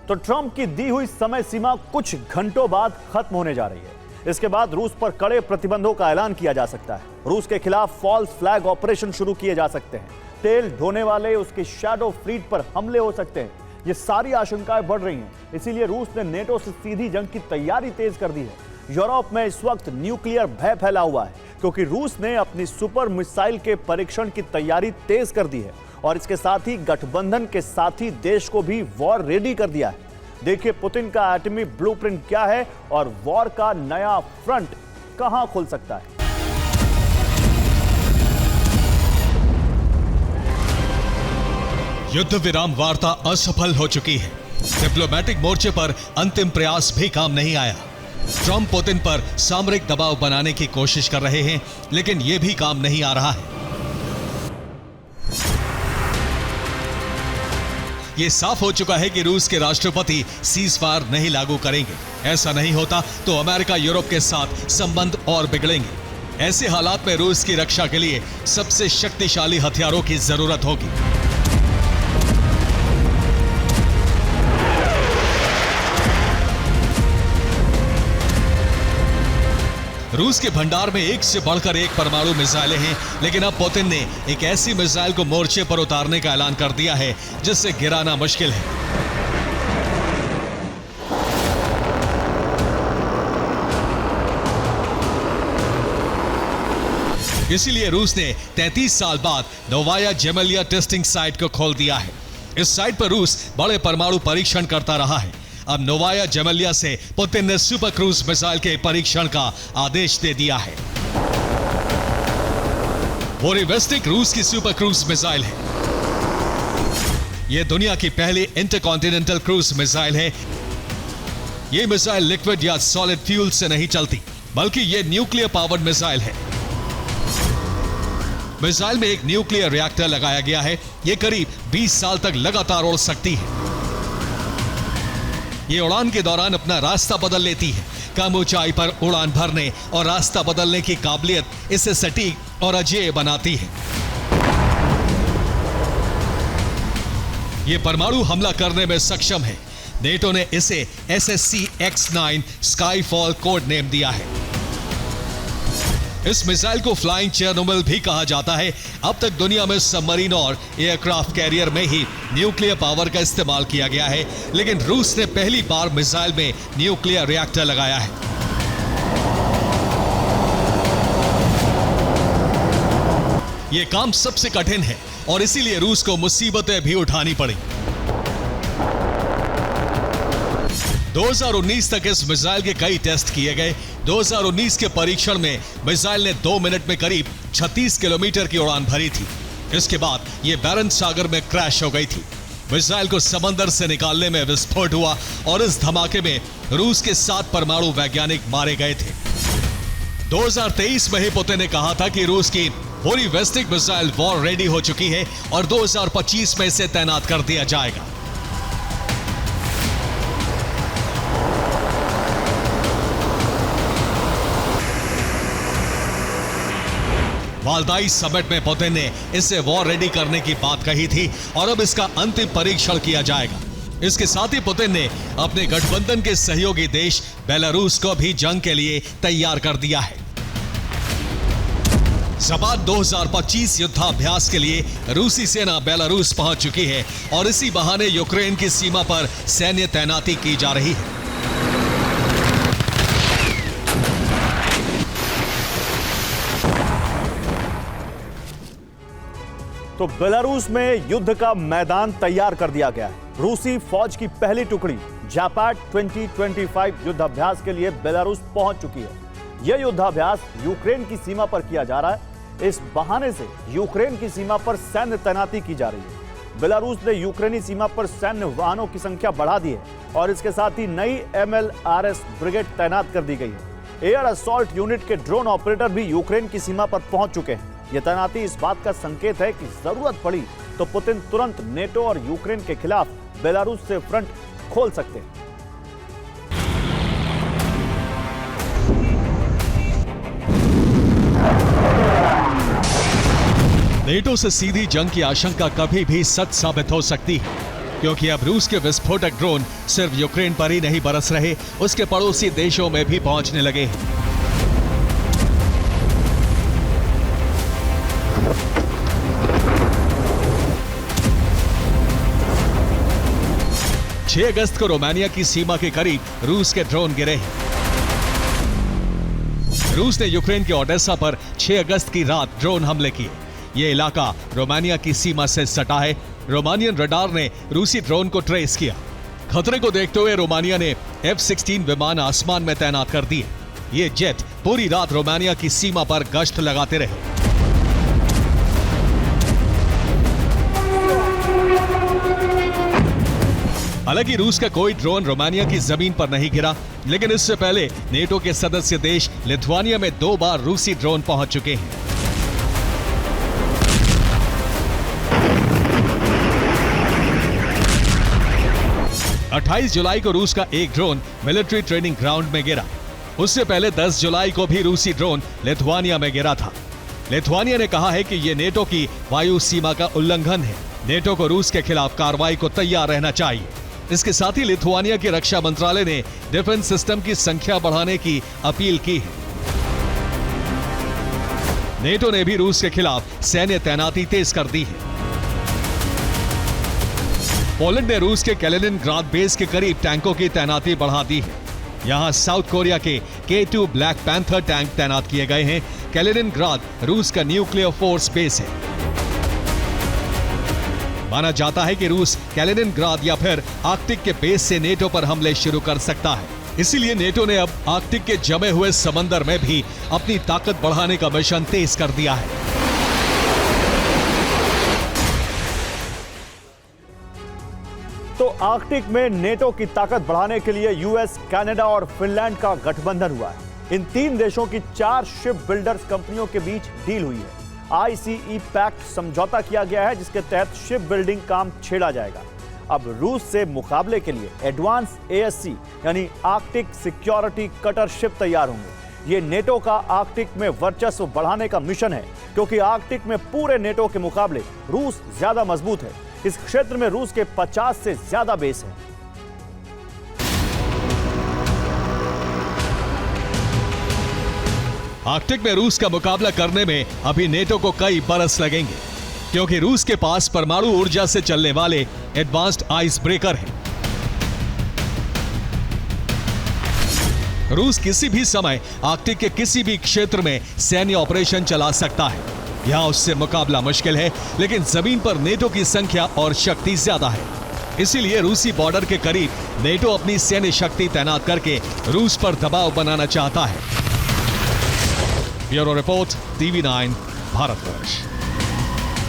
तो ट्रंप की दी हुई समय सीमा कुछ घंटों बाद खत्म होने जा रही है। इसके बाद रूस पर कड़े प्रतिबंधों का ऐलान किया जा सकता है। रूस के खिलाफ फॉल्स फ्लैग ऑपरेशन शुरू किए जा सकते हैं। तेल ढोने वाले उसके शैडो फ्लीट पर हमले हो सकते हैं। ये सारी आशंकाएं बढ़ रही हैं। इसीलिए रूस ने नेटो से सीधी जंग की तैयारी तेज कर दी है। यूरोप में इस वक्त न्यूक्लियर भय फैला हुआ है, क्योंकि रूस ने अपनी सुपर मिसाइल के परीक्षण की तैयारी तेज कर दी है और इसके साथ ही गठबंधन के साथी देश को भी वॉर रेडी कर दिया है। देखिए पुतिन का एटमी ब्लूप्रिंट क्या है और वॉर का नया फ्रंट कहां खुल सकता है। युद्ध विराम वार्ता असफल हो चुकी है। डिप्लोमेटिक मोर्चे पर अंतिम प्रयास भी काम नहीं आया। ट्रंप पुतिन पर सामरिक दबाव बनाने की कोशिश कर रहे हैं, लेकिन यह भी काम नहीं आ रहा है। यह साफ हो चुका है कि रूस के राष्ट्रपति सीजफायर नहीं लागू करेंगे। ऐसा नहीं होता तो अमेरिका यूरोप के साथ संबंध और बिगड़ेंगे। ऐसे हालात में रूस की रक्षा के लिए सबसे शक्तिशाली हथियारों की जरूरत होगी। रूस के भंडार में एक से बढ़कर एक परमाणु मिसाइलें हैं, लेकिन अब पुतिन ने एक ऐसी मिसाइल को मोर्चे पर उतारने का ऐलान कर दिया है जिससे गिराना मुश्किल है। इसीलिए रूस ने 33 साल बाद नोवाया जेमेलिया टेस्टिंग साइट को खोल दिया है। इस साइट पर रूस बड़े परमाणु परीक्षण करता रहा है। अब नोवाया जेमेलिया से पुतिन ने सुपर क्रूज मिसाइल के परीक्षण का आदेश दे दिया है। वोरिवेस्टिक रूस की सुपर क्रूज मिसाइल है। यह दुनिया की पहली इंटरकॉन्टिनेंटल क्रूज मिसाइल है। यह मिसाइल लिक्विड या सॉलिड फ्यूल से नहीं चलती, बल्कि यह न्यूक्लियर पावर्ड मिसाइल है। मिसाइल में एक न्यूक्लियर रिएक्टर लगाया गया है। यह करीब 20 साल तक लगातार उड़ सकती है। ये उड़ान के दौरान अपना रास्ता बदल लेती है। कम ऊंचाई पर उड़ान भरने और रास्ता बदलने की काबिलियत इसे सटीक और अजेय बनाती है। ये परमाणु हमला करने में सक्षम है। नेटो ने इसे SSC-X9 स्काईफॉल कोड नेम दिया है। इस मिसाइल को फ्लाइंग चेरनोबिल भी कहा जाता है। अब तक दुनिया में सबमरीन और एयरक्राफ्ट कैरियर में ही न्यूक्लियर पावर का इस्तेमाल किया गया है, लेकिन रूस ने पहली बार मिसाइल में न्यूक्लियर रिएक्टर लगाया है। यह काम सबसे कठिन है और इसीलिए रूस को मुसीबतें भी उठानी पड़ी। 2019 तक इस मिसाइल के कई टेस्ट किए गए। 2019 के परीक्षण में मिसाइल ने 2 मिनट में करीब 36 किलोमीटर की उड़ान भरी थी। इसके बाद यह बैरेंट्स सागर में क्रैश हो गई थी। मिसाइल को समंदर से निकालने में विस्फोट हुआ और इस धमाके में रूस के 7 परमाणु वैज्ञानिक मारे गए थे। 2023 में ही पुतिन ने कहा था कि रूस की वोरिवेस्टिक मिसाइल वॉर रेडी हो चुकी है और 2025 में इसे तैनात कर दिया जाएगा। वालदाई समिट में पुतिन ने इसे वॉर रेडी करने की बात कही थी और अब इसका अंतिम परीक्षण किया जाएगा। इसके साथ ही पुतिन ने अपने गठबंधन के सहयोगी देश बेलारूस को भी जंग के लिए तैयार कर दिया है। ज़बात 2025 युद्धाभ्यास के लिए रूसी सेना बेलारूस पहुंच चुकी है और इसी बहाने यूक्रेन की सीमा पर सैन्य तैनाती की जा रही है। तो बेलारूस में युद्ध का मैदान तैयार कर दिया गया है। रूसी फौज की पहली टुकड़ी ज़ैपाड 2025 युद्धाभ्यास के लिए बेलारूस पहुंच चुकी है। यह युद्धाभ्यास यूक्रेन की सीमा पर किया जा रहा है। इस बहाने से यूक्रेन की सीमा पर सैन्य तैनाती की जा रही है। बेलारूस ने यूक्रेनी सीमा पर सैन्य वाहनों की संख्या बढ़ा दी है और इसके साथ ही नई MLRS ब्रिगेड तैनात कर दी गई है। एयर असॉल्ट यूनिट के ड्रोन ऑपरेटर भी यूक्रेन की सीमा पर पहुंच चुके हैं। यह तैनाती इस बात का संकेत है कि जरूरत पड़ी तो पुतिन तुरंत नेटो और यूक्रेन के खिलाफ बेलारूस से फ्रंट खोल सकते हैं। नेटो से सीधी जंग की आशंका कभी भी सच साबित हो सकती है। क्योंकि अब रूस के विस्फोटक ड्रोन सिर्फ यूक्रेन पर ही नहीं बरस रहे, उसके पड़ोसी देशों में भी पहुंचने लगे हैं। छह अगस्त को रोमानिया की सीमा के करीब रूस के ड्रोन गिरे हैं। रूस ने यूक्रेन के ओडेसा पर 6 अगस्त की रात ड्रोन हमले किए। यह इलाका रोमानिया की सीमा से सटा है। रोमानियन रडार ने रूसी ड्रोन को ट्रेस किया। खतरे को देखते हुए रोमानिया ने F-16 विमान आसमान में तैनात कर दिए। ये जेट पूरी रात रोमानिया की सीमा पर गश्त लगाते रहे। हालांकि रूस का कोई ड्रोन रोमानिया की जमीन पर नहीं गिरा, लेकिन इससे पहले नेटो के सदस्य देश लिथुआनिया में 2 बार रूसी ड्रोन पहुंच चुके हैं। अट्ठाईस जुलाई को रूस का एक ड्रोन मिलिट्री ट्रेनिंग ग्राउंड में गिरा। उससे पहले 10 जुलाई को भी रूसी ड्रोन लिथुआनिया में गिरा था। लिथुआनिया ने कहा है कि यह नेटो की वायु सीमा का उल्लंघन है। नेटो को रूस के खिलाफ कार्रवाई को तैयार रहना चाहिए। इसके साथ ही लिथुआनिया के रक्षा मंत्रालय ने डिफेंस सिस्टम की संख्या बढ़ाने की अपील की है। नेटो ने भी रूस के खिलाफ सैन्य तैनाती तेज कर दी है। पोलैंड ने रूस के कैलिनिनग्राड बेस के करीब टैंकों की तैनाती बढ़ा दी है। यहां साउथ कोरिया के K2 ब्लैक पैंथर टैंक तैनात किए गए हैं। कैलिनिनग्राड रूस का न्यूक्लियर फोर्स बेस है। माना जाता है कि रूस कैलिनिनग्राड या फिर आर्कटिक के बेस से नेटो पर हमले शुरू कर सकता है। इसीलिए नेटो ने अब आर्कटिक के जमे हुए समंदर में भी अपनी ताकत बढ़ाने का मिशन तेज कर दिया है। तो आर्कटिक में नेटो की ताकत बढ़ाने के लिए यूएस, कनाडा और फिनलैंड का गठबंधन हुआ है। इन 3 देशों की 4 शिप बिल्डर्स कंपनियों के बीच डील हुई है। ICE पैक्ट समझौता किया गया है, जिसके तहत शिप बिल्डिंग काम छेड़ा जाएगा। अब रूस से मुकाबले के लिए एडवांस ASC यानी आर्कटिक सिक्योरिटी कटर शिप तैयार होंगे। ये नेटो का आर्कटिक में वर्चस्व बढ़ाने का मिशन है, क्योंकि आर्कटिक में पूरे नेटो के मुकाबले रूस ज्यादा मजबूत है। इस क्षेत्र में रूस के 50 से ज्यादा बेस हैं। आर्कटिक में रूस का मुकाबला करने में अभी नेटो को कई बरस लगेंगे, क्योंकि रूस के पास परमाणु ऊर्जा से चलने वाले एडवांस्ड आइस ब्रेकर हैं। रूस किसी भी समय आर्कटिक के किसी भी क्षेत्र में सैन्य ऑपरेशन चला सकता है। यहां उससे मुकाबला मुश्किल है, लेकिन जमीन पर नेटो की संख्या और शक्ति ज्यादा है। इसीलिए रूसी बॉर्डर के करीब नेटो अपनी सैन्य शक्ति तैनात करके रूस पर दबाव बनाना चाहता है। Bureau report, TV9, Bharatvarsh.